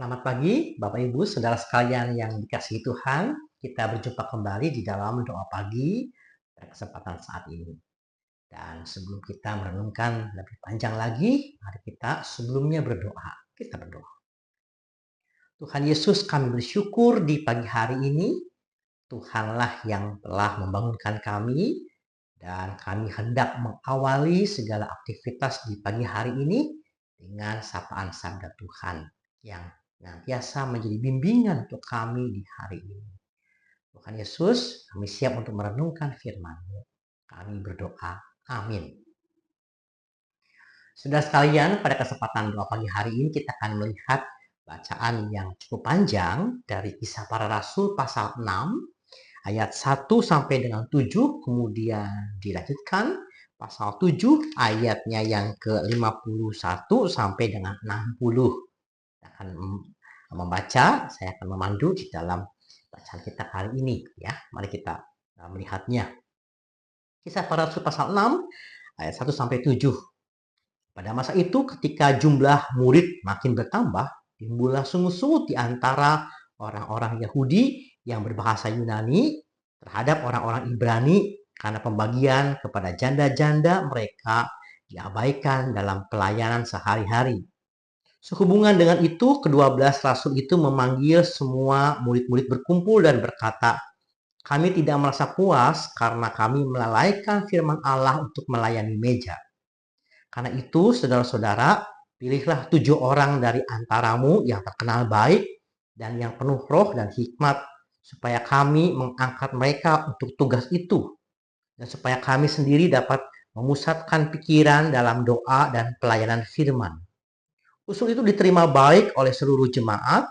Selamat pagi, Bapak Ibu, saudara sekalian yang dikasihi Tuhan. Kita berjumpa kembali di dalam doa pagi pada kesempatan saat ini. Dan sebelum kita merenungkan lebih panjang lagi, mari kita sebelumnya berdoa. Kita berdoa. Tuhan Yesus, kami bersyukur di pagi hari ini. Tuhanlah yang telah membangunkan kami dan kami hendak mengawali segala aktivitas di pagi hari ini dengan sapaan sabda Tuhan yang senantiasa menjadi bimbingan untuk kami di hari ini. Tuhan Yesus, kami siap untuk merenungkan firman-Mu. Kami berdoa. Amin. Saudara sekalian, pada kesempatan doa pagi hari ini kita akan melihat bacaan yang cukup panjang dari Kisah Para Rasul pasal 6 ayat 1 sampai dengan 7, kemudian dilanjutkan pasal 7 ayatnya yang ke-51 sampai dengan 60. Kita akan membaca, saya akan memandu di dalam bacaan kita kali ini ya. Mari kita melihatnya. Kisah Para Rasul pasal 6 ayat 1 sampai 7. Pada masa itu ketika jumlah murid makin bertambah, timbullah sungut-sungut di antara orang-orang Yahudi yang berbahasa Yunani terhadap orang-orang Ibrani karena pembagian kepada janda-janda mereka diabaikan dalam pelayanan sehari-hari. Sehubungan dengan itu, ke-12 rasul itu memanggil semua murid-murid berkumpul dan berkata, "Kami tidak merasa puas karena kami melalaikan firman Allah untuk melayani meja. Karena itu, saudara-saudara, pilihlah 7 orang dari antaramu yang terkenal baik dan yang penuh roh dan hikmat, supaya kami mengangkat mereka untuk tugas itu, dan supaya kami sendiri dapat memusatkan pikiran dalam doa dan pelayanan firman." Usul itu diterima baik oleh seluruh jemaat,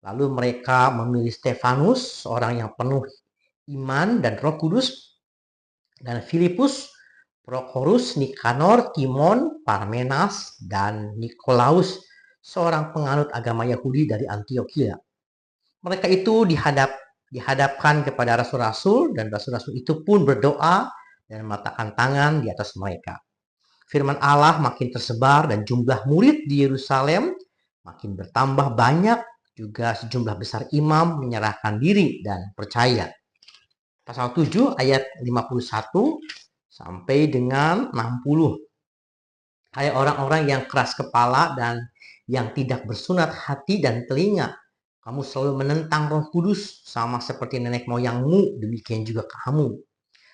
lalu mereka memilih Stefanus, seorang yang penuh iman dan Roh Kudus, dan Filipus, Prokhorus, Nikanor, Timon, Parmenas, dan Nikolaus, seorang penganut agama Yahudi dari Antioquia. Mereka itu dihadapkan kepada rasul-rasul, dan rasul-rasul itu pun berdoa dan meletakkan tangan di atas mereka. Firman Allah makin tersebar dan jumlah murid di Yerusalem makin bertambah banyak, juga sejumlah besar imam menyerahkan diri dan percaya. Pasal 7 ayat 51 sampai dengan 60. Hai orang-orang yang keras kepala dan yang tidak bersunat hati dan telinga, kamu selalu menentang Roh Kudus sama seperti nenek moyangmu, demikian juga kamu.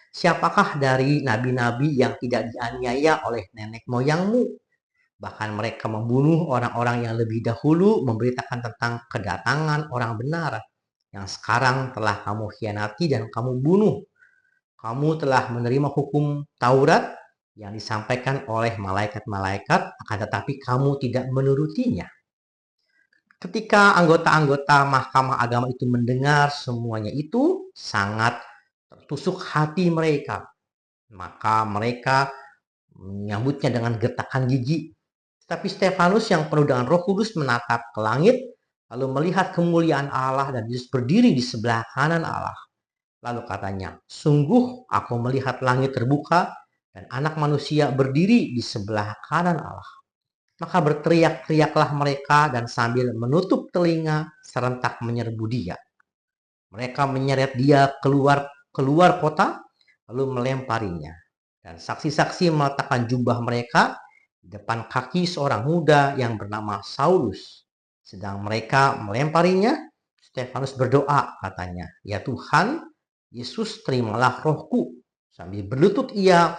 Siapakah dari nabi-nabi yang tidak dianiaya oleh nenek moyangmu? Bahkan mereka membunuh orang-orang yang lebih dahulu memberitakan tentang kedatangan orang benar, yang sekarang telah kamu khianati dan kamu bunuh. Kamu telah menerima hukum Taurat yang disampaikan oleh malaikat-malaikat, akan tetapi kamu tidak menurutinya. Ketika anggota-anggota Mahkamah Agama itu mendengar semuanya itu, sangat tertusuk hati mereka. Maka mereka menyambutnya dengan gertakan gigi. Tapi Stefanus yang penuh dengan Roh Kudus menatap ke langit, lalu melihat kemuliaan Allah dan Yesus berdiri di sebelah kanan Allah. Lalu katanya, "Sungguh aku melihat langit terbuka dan Anak Manusia berdiri di sebelah kanan Allah." Maka berteriak-teriaklah mereka dan sambil menutup telinga serentak menyerbu dia. Mereka menyeret dia keluar kota, lalu melemparinya. Dan saksi-saksi meletakkan jubah mereka di depan kaki seorang muda yang bernama Saulus. Sedang mereka melemparinya, Stefanus berdoa, katanya, "Ya Tuhan, Yesus, terimalah rohku." Sambil berlutut ia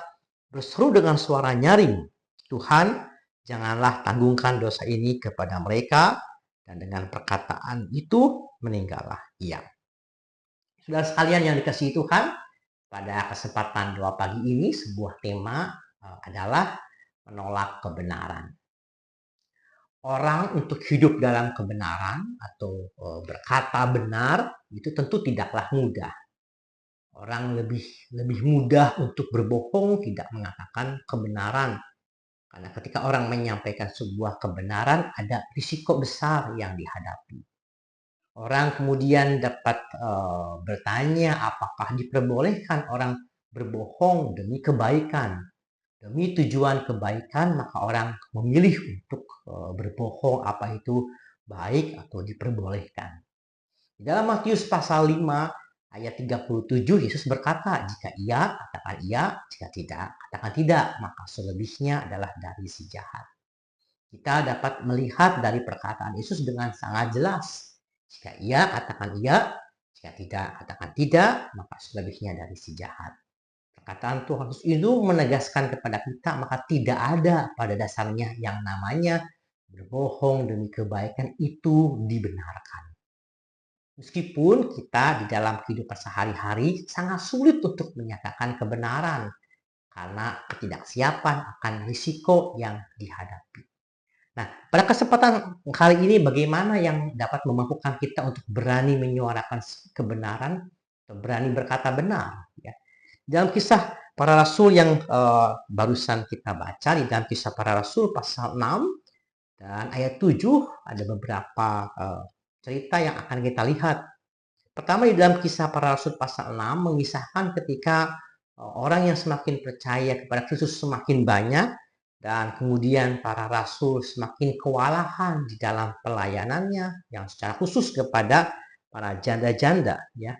berseru dengan suara nyaring, "Tuhan, janganlah tanggungkan dosa ini kepada mereka." Dan dengan perkataan itu meninggallah ia. Saudara sekalian yang dikasihi Tuhan, pada kesempatan doa pagi ini sebuah tema adalah menolak kebenaran. Orang untuk hidup dalam kebenaran atau berkata benar itu tentu tidaklah mudah. Orang lebih mudah untuk berbohong, tidak mengatakan kebenaran. Karena ketika orang menyampaikan sebuah kebenaran, ada risiko besar yang dihadapi. Orang kemudian dapat bertanya apakah diperbolehkan orang berbohong demi kebaikan. Demi tujuan kebaikan, maka orang memilih untuk berbohong, apa itu baik atau diperbolehkan. Di dalam Matius pasal 5 ayat 37 Yesus berkata, jika iya, katakan iya, jika tidak, katakan tidak, maka selebihnya adalah dari si jahat. Kita dapat melihat dari perkataan Yesus dengan sangat jelas. Jika iya, katakan iya, jika tidak, katakan tidak, maka selebihnya dari si jahat. Perkataan Tuhan Yesus itu menegaskan kepada kita, maka tidak ada pada dasarnya yang namanya berbohong demi kebaikan itu dibenarkan. Meskipun kita di dalam kehidupan sehari-hari sangat sulit untuk menyatakan kebenaran karena ketidaksiapan akan risiko yang dihadapi. Nah, pada kesempatan kali ini bagaimana yang dapat memampukan kita untuk berani menyuarakan kebenaran atau berani berkata benar, ya. Dalam kisah para rasul yang barusan kita baca, di dalam kisah para rasul pasal 6 dan ayat 7 ada beberapa cerita yang akan kita lihat. Pertama, di dalam kisah para rasul pasal 6 mengisahkan ketika orang yang semakin percaya kepada Kristus semakin banyak dan kemudian para rasul semakin kewalahan di dalam pelayanannya yang secara khusus kepada para janda-janda, ya.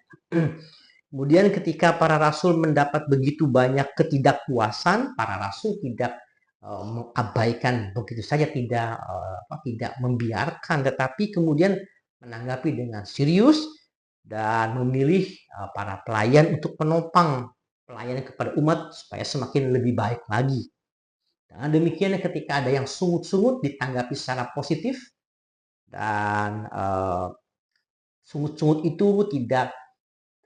Kemudian ketika para rasul mendapat begitu banyak ketidakpuasan, para rasul tidak mengabaikan begitu saja, tidak membiarkan, tetapi kemudian menanggapi dengan serius dan memilih para pelayan untuk menopang pelayanan kepada umat supaya semakin lebih baik lagi. Dengan demikian ketika ada yang sungut-sungut ditanggapi secara positif dan sungut-sungut itu tidak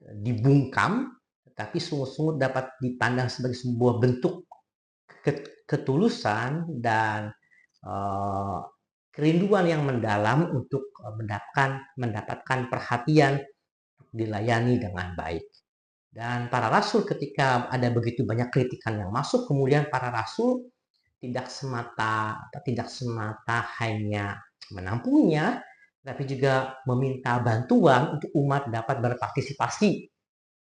dibungkam, tetapi sungut-sungut dapat dipandang sebagai sebuah bentuk ketulusan dan kerinduan yang mendalam untuk mendapatkan perhatian, dilayani dengan baik. Dan para rasul ketika ada begitu banyak kritikan yang masuk, kemudian para rasul tidak semata hanya menampunginya, tapi juga meminta bantuan untuk umat dapat berpartisipasi.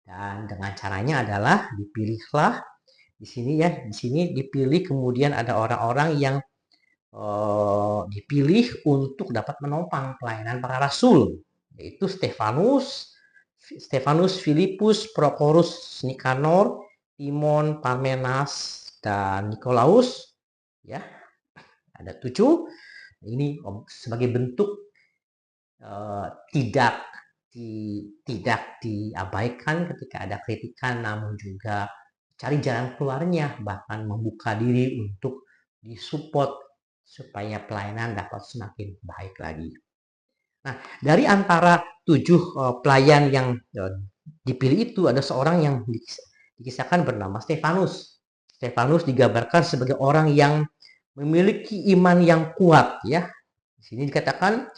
Dan dengan caranya adalah dipilihlah di sini dipilih, kemudian ada orang-orang yang dipilih untuk dapat menopang pelayanan para rasul, yaitu Stefanus, Filipus, Prokorus, Nikanor, Timon, Parmenas, dan Nikolaus, ya, ada 7. Ini sebagai bentuk tidak diabaikan ketika ada kritikan, namun juga cari jalan keluarnya, bahkan membuka diri untuk disupport supaya pelayanan dapat semakin baik lagi. Nah, dari antara 7 pelayan yang dipilih itu ada seorang yang dikisahkan bernama Stefanus. Stefanus digambarkan sebagai orang yang memiliki iman yang kuat, ya. Di sini dikatakan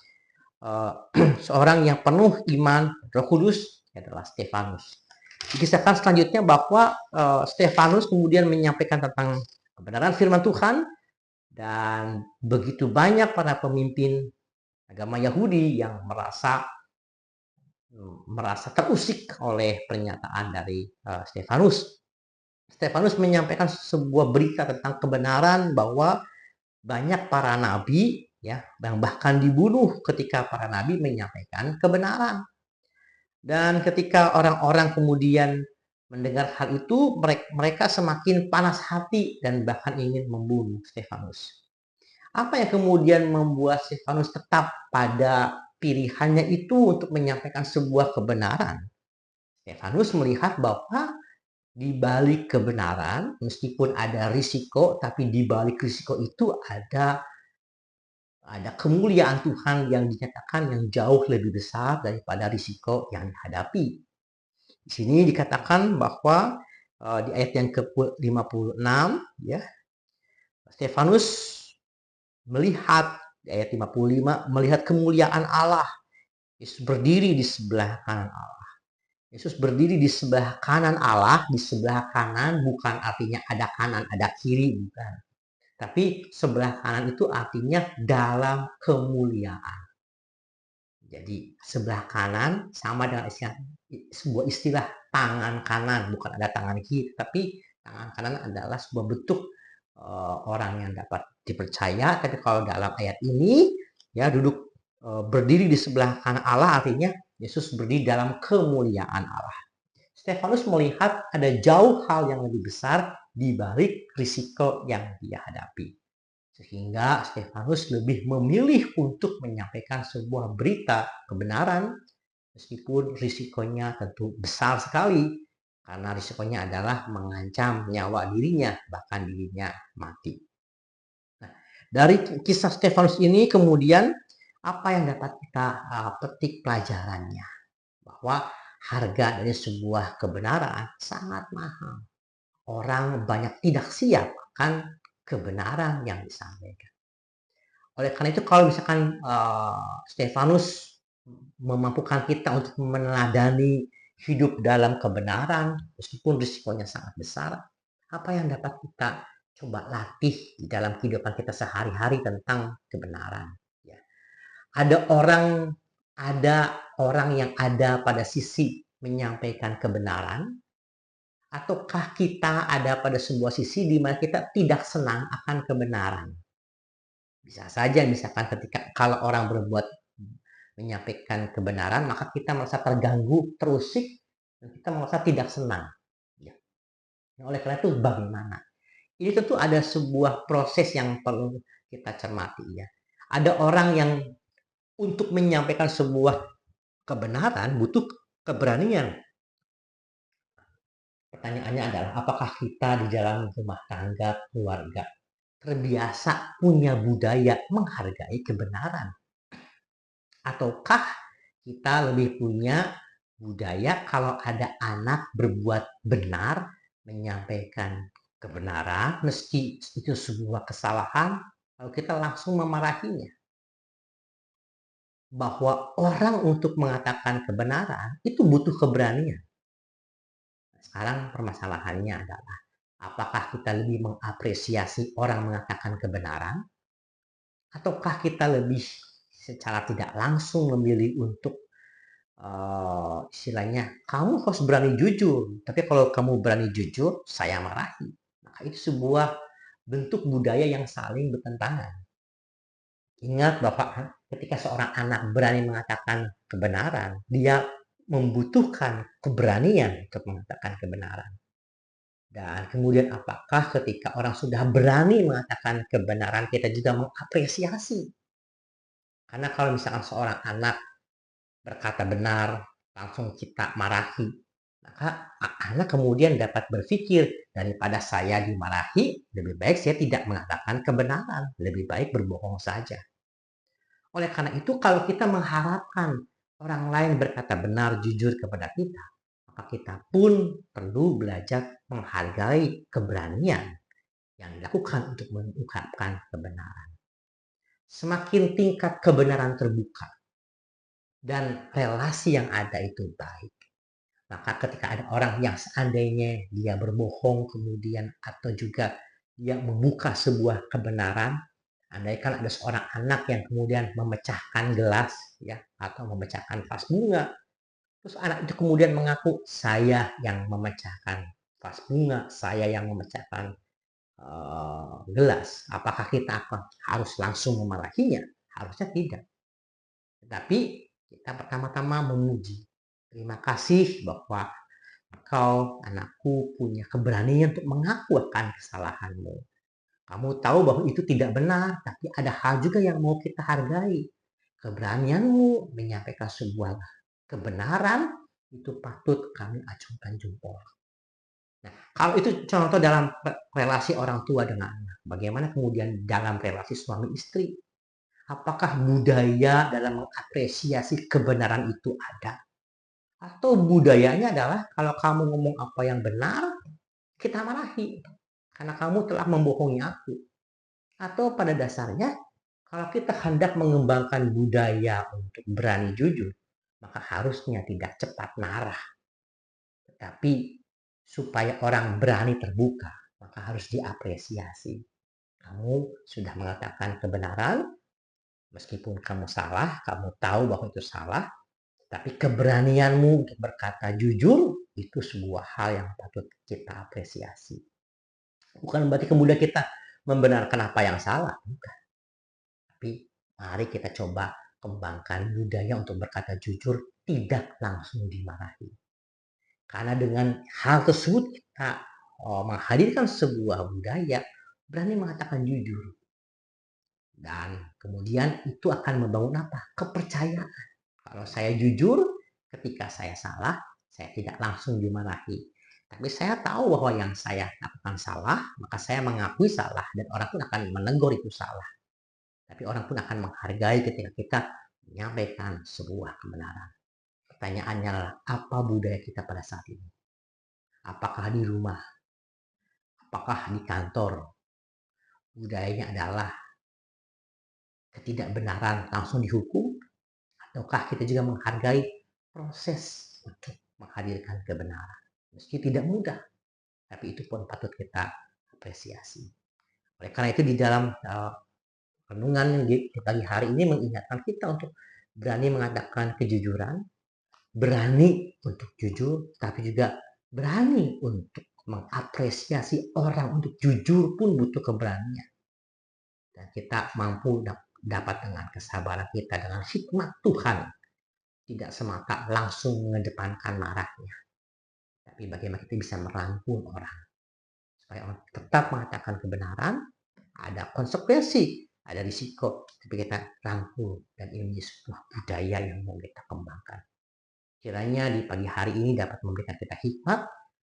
seorang yang penuh iman Roh Kudus adalah Stefanus. Dikisahkan selanjutnya bahwa Stefanus kemudian menyampaikan tentang kebenaran firman Tuhan, dan begitu banyak para pemimpin agama Yahudi yang merasa terusik oleh pernyataan dari Stefanus. Stefanus menyampaikan sebuah berita tentang kebenaran bahwa banyak para nabi, ya, yang bahkan dibunuh ketika para nabi menyampaikan kebenaran. Dan ketika orang-orang kemudian mendengar hal itu, mereka semakin panas hati dan bahkan ingin membunuh Stefanus. Apa yang kemudian membuat Stefanus tetap pada pilihannya itu untuk menyampaikan sebuah kebenaran? Stefanus melihat bahwa di balik kebenaran, meskipun ada risiko, tapi di balik risiko itu ada kemuliaan Tuhan yang dinyatakan yang jauh lebih besar daripada risiko yang dihadapi. Di sini dikatakan bahwa di ayat yang ke-56, ya, Stefanus melihat di ayat 55, melihat kemuliaan Allah. Yesus berdiri di sebelah kanan Allah. Yesus berdiri di sebelah kanan Allah. Di sebelah kanan bukan artinya ada kanan, ada kiri, bukan. Tapi sebelah kanan itu artinya dalam kemuliaan. Jadi sebelah kanan sama dengan sebuah istilah tangan kanan, bukan ada tangan kiri, tapi tangan kanan adalah sebuah bentuk orang yang dapat dipercaya. Tapi kalau dalam ayat ini, ya, duduk berdiri di sebelah kanan Allah artinya Yesus berdiri dalam kemuliaan Allah. Stefanus melihat ada jauh hal yang lebih besar di balik risiko yang dia hadapi. Sehingga Stefanus lebih memilih untuk menyampaikan sebuah berita kebenaran meskipun risikonya tentu besar sekali karena risikonya adalah mengancam nyawa dirinya, bahkan dirinya mati. Nah, dari kisah Stefanus ini kemudian apa yang dapat kita petik pelajarannya? Bahwa harga dari sebuah kebenaran sangat mahal. Orang banyak tidak siap akan kebenaran yang disampaikan. Oleh karena itu kalau misalkan Stefanus memampukan kita untuk meneladani hidup dalam kebenaran, meskipun risikonya sangat besar, apa yang dapat kita coba latih di dalam kehidupan kita sehari-hari tentang kebenaran. Ya. Ada orang yang ada pada sisi menyampaikan kebenaran, ataukah kita ada pada sebuah sisi di mana kita tidak senang akan kebenaran? Bisa saja misalkan ketika kalau orang berbuat menyampaikan kebenaran, maka kita merasa terganggu, terusik, dan kita merasa tidak senang. Ya. Oleh karena itu bagaimana? Ini tentu ada sebuah proses yang perlu kita cermati ya. Ada orang yang untuk menyampaikan sebuah kebenaran butuh keberanian. Pertanyaannya adalah apakah kita di dalam rumah tangga, keluarga terbiasa punya budaya menghargai kebenaran? Ataukah kita lebih punya budaya kalau ada anak berbuat benar, menyampaikan kebenaran, meski itu sebuah kesalahan, lalu kita langsung memarahinya. Bahwa orang untuk mengatakan kebenaran itu butuh keberanian. Sekarang permasalahannya adalah, apakah kita lebih mengapresiasi orang mengatakan kebenaran, ataukah kita lebih secara tidak langsung memilih untuk istilahnya kamu harus berani jujur, tapi kalau kamu berani jujur saya marahi. Maka itu sebuah bentuk budaya yang saling bertentangan. Ingat Bapak, ketika seorang anak berani mengatakan kebenaran, dia membutuhkan keberanian untuk mengatakan kebenaran. Dan kemudian apakah ketika orang sudah berani mengatakan kebenaran, kita juga mengapresiasi. Karena kalau misalkan seorang anak berkata benar, langsung kita marahi, maka anak kemudian dapat berpikir, daripada saya dimarahi, lebih baik saya tidak mengatakan kebenaran, lebih baik berbohong saja. Oleh karena itu, kalau kita mengharapkan orang lain berkata benar, jujur kepada kita, maka kita pun perlu belajar menghargai keberanian yang dilakukan untuk mengungkapkan kebenaran. Semakin tingkat kebenaran terbuka dan relasi yang ada itu baik, maka ketika ada orang yang seandainya dia berbohong kemudian atau juga dia membuka sebuah kebenaran, andaikan ada seorang anak yang kemudian memecahkan gelas ya atau memecahkan vas bunga, terus anak itu kemudian mengaku saya yang memecahkan vas bunga, saya yang memecahkan gelas, apakah kita harus langsung memarahinya? Harusnya tidak. Tetapi kita pertama-tama memuji. Terima kasih bahwa engkau, anakku, punya keberanian untuk mengaku akan kesalahanmu. Kamu tahu bahwa itu tidak benar, tapi ada hal juga yang mau kita hargai. Keberanianmu menyampaikan sebuah kebenaran itu patut kami acungkan jempol. Nah, kalau itu contoh dalam relasi orang tua dengan anak, bagaimana kemudian dalam relasi suami istri? Apakah budaya dalam mengapresiasi kebenaran itu ada? Atau budayanya adalah kalau kamu ngomong apa yang benar, kita marahi. Karena kamu telah membohongi aku. Atau pada dasarnya, kalau kita hendak mengembangkan budaya untuk berani jujur, maka harusnya tidak cepat marah. Tetapi supaya orang berani terbuka, maka harus diapresiasi. Kamu sudah mengatakan kebenaran, meskipun kamu salah, kamu tahu bahwa itu salah, tapi keberanianmu untuk berkata jujur, itu sebuah hal yang patut kita apresiasi. Bukan berarti kemudian kita membenarkan apa yang salah, bukan. Tapi mari kita coba kembangkan budaya untuk berkata jujur tidak langsung dimarahi. Karena dengan hal tersebut kita menghadirkan sebuah budaya berani mengatakan jujur. Dan kemudian itu akan membangun apa? Kepercayaan. Kalau saya jujur, ketika saya salah, saya tidak langsung dimarahi. Tapi saya tahu bahwa yang saya lakukan salah, maka saya mengakui salah dan orang pun akan menegur itu salah. Tapi orang pun akan menghargai ketika kita menyampaikan sebuah kebenaran. Pertanyaannya adalah, apa budaya kita pada saat ini? Apakah di rumah? Apakah di kantor? Budayanya adalah ketidakbenaran langsung dihukum? Ataukah kita juga menghargai proses untuk menghadirkan kebenaran? Meski tidak mudah, tapi itu pun patut kita apresiasi. Oleh karena itu di dalam renungan di pagi hari ini mengingatkan kita untuk berani mengatakan kejujuran, berani untuk jujur, tapi juga berani untuk mengapresiasi orang untuk jujur pun butuh keberanian. Dan kita mampu dapat dengan kesabaran kita, dengan hikmat Tuhan, tidak semata langsung mengedepankan marahnya, tapi bagaimana kita bisa merangkul orang supaya orang tetap mengatakan kebenaran. Ada konsekuensi, ada risiko, tapi kita rangkul, dan ini sebuah budaya yang mau kita kembangkan. Kiranya di pagi hari ini dapat memberikan kita hikmat,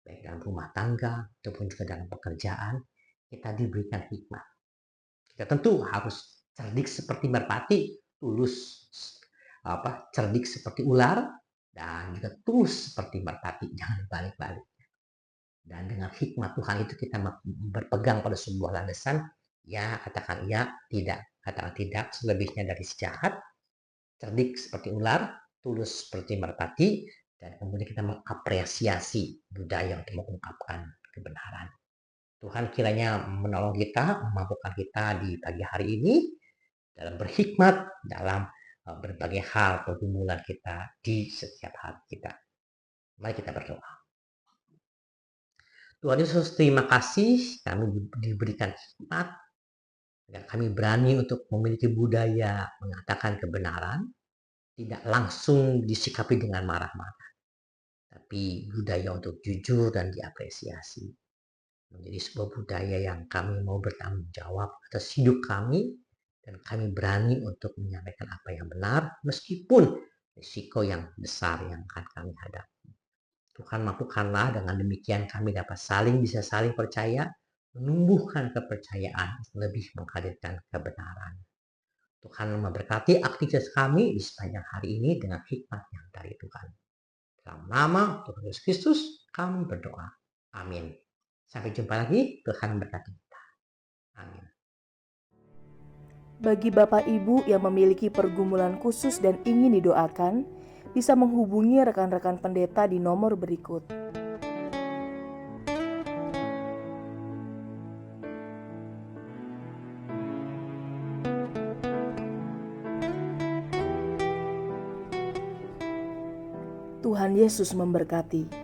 baik dalam rumah tangga ataupun juga dalam pekerjaan. Kita diberikan hikmat. Kita tentu harus cerdik seperti merpati, tulus cerdik seperti ular, dan juga tulus seperti merpati. Jangan balik-balik. Dan dengan hikmat Tuhan itu kita berpegang pada sebuah landasan. Ya, katakan ya, tidak. Katakan tidak, selebihnya dari si jahat. Cerdik seperti ular, tulus seperti merpati, dan kemudian kita mengapresiasi budaya untuk mengungkapkan kebenaran. Tuhan kiranya menolong kita, memampukan kita di pagi hari ini dalam berhikmat, dalam berbagai hal pergumulan kita di setiap hari kita. Mari kita berdoa. Tuhan Yesus, terima kasih kami diberikan hikmat, agar kami berani untuk memiliki budaya mengatakan kebenaran, tidak langsung disikapi dengan marah-marah, tapi budaya untuk jujur dan diapresiasi. Menjadi sebuah budaya yang kami mau bertanggung jawab atas hidup kami, dan kami berani untuk menyampaikan apa yang benar, meskipun risiko yang besar yang akan kami hadapi. Tuhan, mampukanlah dengan demikian kami dapat bisa saling percaya, menumbuhkan kepercayaan, lebih menghadirkan kebenaran. Tuhan memberkati aktivitas kami di sepanjang hari ini dengan hikmat yang dari Tuhan. Dalam nama Tuhan Yesus Kristus, kami berdoa. Amin. Sampai jumpa lagi, Tuhan berkati kita. Amin. Bagi Bapak Ibu yang memiliki pergumulan khusus dan ingin didoakan, bisa menghubungi rekan-rekan pendeta di nomor berikut. Tuhan Yesus memberkati.